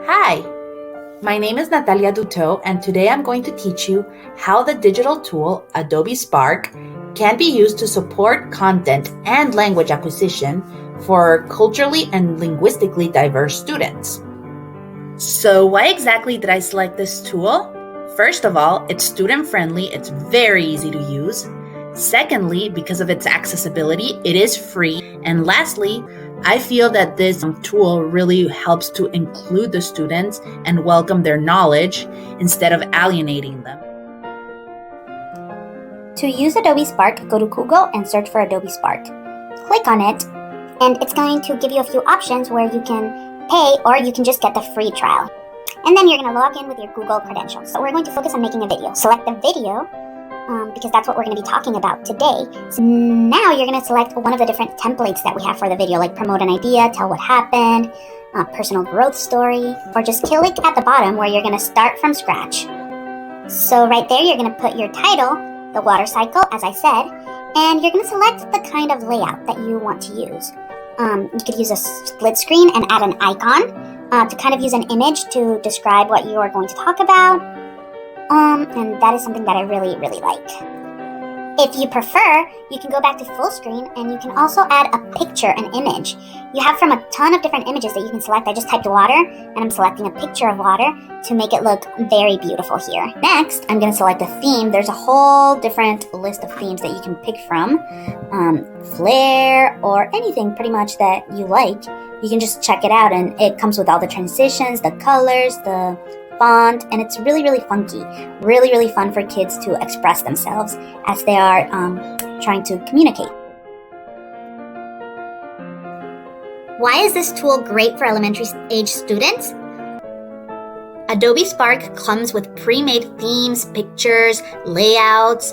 Hi, my name is Natalia Duteau, and today I'm going to teach you how the digital tool Adobe Spark can be used to support content and language acquisition for culturally and linguistically diverse students. So, why exactly did I select this tool? First of all, it's student-friendly, it's very easy to use. Secondly, because of its accessibility, it is free. And lastly, I feel that this tool really helps to include the students and welcome their knowledge instead of alienating them. To use Adobe Spark, go to Google and search for Adobe Spark. Click on it, and it's going to give you a few options where you can pay or you can just get the free trial. And then you're going to log in with your Google credentials. So we're going to focus on making a video. Select the video because that's what we're going to be talking about today. So now you're going to select one of the different templates that we have for the video, like promote an idea, tell what happened, personal growth story, or just click at the bottom where you're going to start from scratch. So right there, you're going to put your title, the water cycle, as I said, and you're going to select the kind of layout that you want to use. You could use a split screen and add an icon to kind of use an image to describe what you are going to talk about. And that is something that I really, really like. If you prefer, you can go back to full screen and you can also add a picture, an image. You have from a ton of different images that you can select. I just typed water and I'm selecting a picture of water to make it look very beautiful here. Next, I'm going to select a theme. There's a whole different list of themes that you can pick from. Flair or anything pretty much that you like. You can just check it out and it comes with all the transitions, the colors, the font, and it's really, really funky. Really, really fun for kids to express themselves as they are trying to communicate. Why is this tool great for elementary age students? Adobe Spark comes with pre-made themes, pictures, layouts,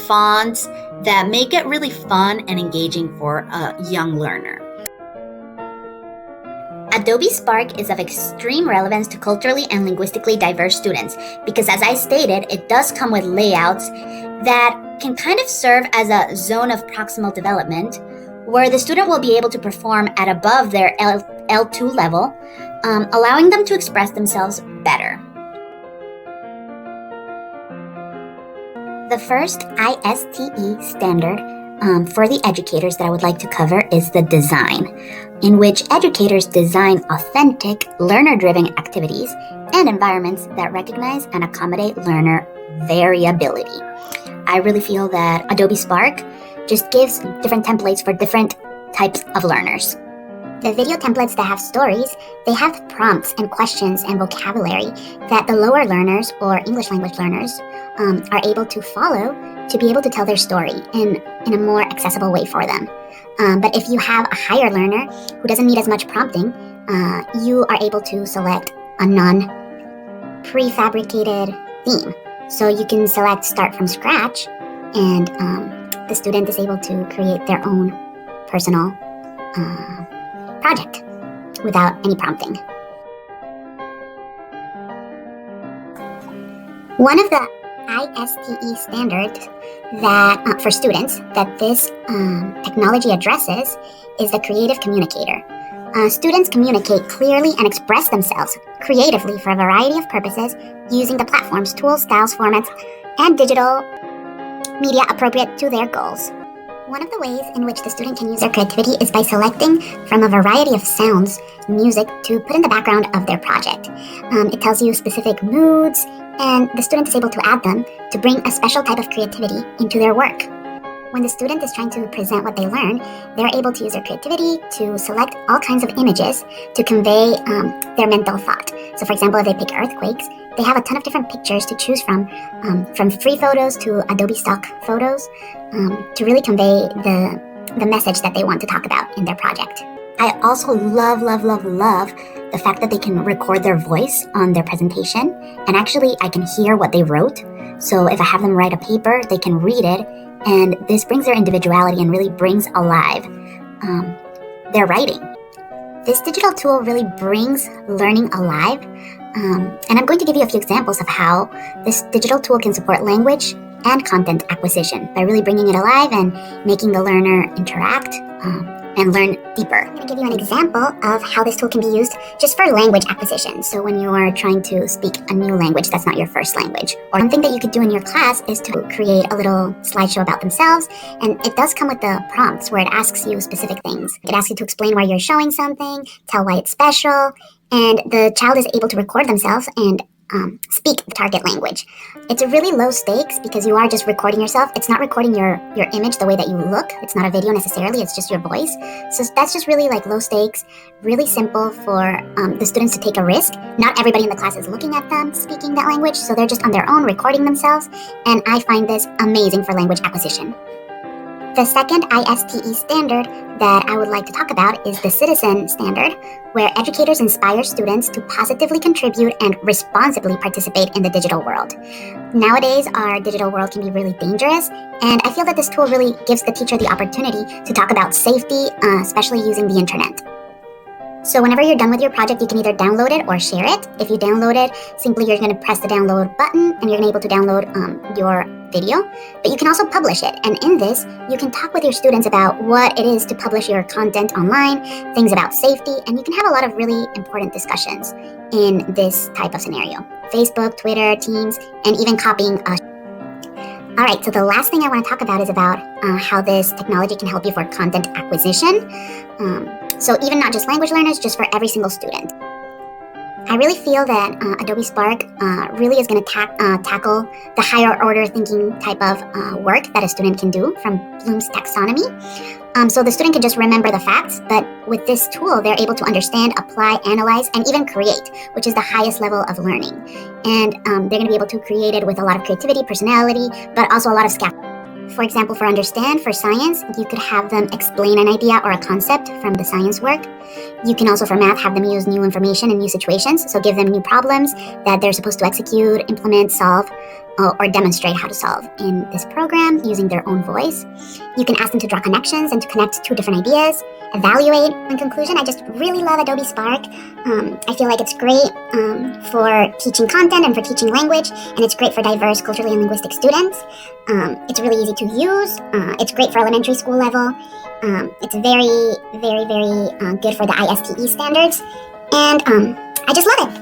fonts that make it really fun and engaging for a young learner. Adobe Spark is of extreme relevance to culturally and linguistically diverse students because, as I stated, it does come with layouts that can kind of serve as a zone of proximal development where the student will be able to perform at above their L2 level, allowing them to express themselves better. The first ISTE standard for the educators that I would like to cover is the design, in which educators design authentic, learner-driven activities and environments that recognize and accommodate learner variability. I really feel that Adobe Spark just gives different templates for different types of learners. The video templates that have stories, they have prompts and questions and vocabulary that the lower learners or English language learners are able to follow to be able to tell their story in a more accessible way for them. But if you have a higher learner who doesn't need as much prompting, you are able to select a non-prefabricated theme. So you can select start from scratch, and the student is able to create their own personal project without any prompting. One of the ISTE standards that for students that this technology addresses is the creative communicator. Students communicate clearly and express themselves creatively for a variety of purposes using the platforms, tools, styles, formats, and digital media appropriate to their goals. One of the ways in which the student can use their creativity is by selecting from a variety of sounds, music, to put in the background of their project. It tells you specific moods, and the student is able to add them to bring a special type of creativity into their work. When the student is trying to present what they learn, they're able to use their creativity to select all kinds of images to convey their mental thought. So for example, if they pick earthquakes, they have a ton of different pictures to choose from free photos to Adobe stock photos, to really convey the message that they want to talk about in their project. I also love the fact that they can record their voice on their presentation, and actually I can hear what they wrote. So if I have them write a paper, they can read it, and this brings their individuality and really brings alive their writing. This digital tool really brings learning alive, and I'm going to give you a few examples of how this digital tool can support language and content acquisition by really bringing it alive and making the learner interact and learn deeper. I'm going to give you an example of how this tool can be used just for language acquisition. So when you are trying to speak a new language that's not your first language. Or one thing that you could do in your class is to create a little slideshow about themselves. And it does come with the prompts where it asks you specific things. It asks you to explain why you're showing something, tell why it's special, and the child is able to record themselves and speak the target language. It's a really low stakes because you are just recording yourself. It's not recording your image the way that you look. It's not a video necessarily. It's just your voice. So that's just really like low stakes, really simple for the students to take a risk. Not everybody in the class is looking at them speaking that language, so they're just on their own recording themselves. And I find this amazing for language acquisition. The second ISTE standard that I would like to talk about is the Citizen Standard, where educators inspire students to positively contribute and responsibly participate in the digital world. Nowadays, our digital world can be really dangerous, and I feel that this tool really gives the teacher the opportunity to talk about safety, especially using the internet. So whenever you're done with your project, you can either download it or share it. If you download it, simply you're going to press the download button and you're going to be able to download your video. But you can also publish it. And in this, you can talk with your students about what it is to publish your content online, things about safety, and you can have a lot of really important discussions in this type of scenario. Facebook, Twitter, Teams, and even copying a All right, so the last thing I want to talk about is about how this technology can help you for content acquisition. So even not just language learners, just for every single student. I really feel that Adobe Spark really is going to tackle the higher order thinking type of work that a student can do from Bloom's taxonomy. So the student can just remember the facts, but with this tool, they're able to understand, apply, analyze, and even create, which is the highest level of learning. And they're going to be able to create it with a lot of creativity, personality, but also a lot of scaffolding. For example, for understand, for science, you could have them explain an idea or a concept from the science work. You can also, for math, have them use new information in new situations. So give them new problems that they're supposed to execute, implement, solve, or demonstrate how to solve in this program using their own voice. You can ask them to draw connections and to connect two different ideas, evaluate. In conclusion, I just really love Adobe Spark. I feel like it's great for teaching content and for teaching language, and it's great for diverse culturally and linguistic students. It's really easy to use. It's great for elementary school level. It's very, very, very good for the ISTE standards, and I just love it.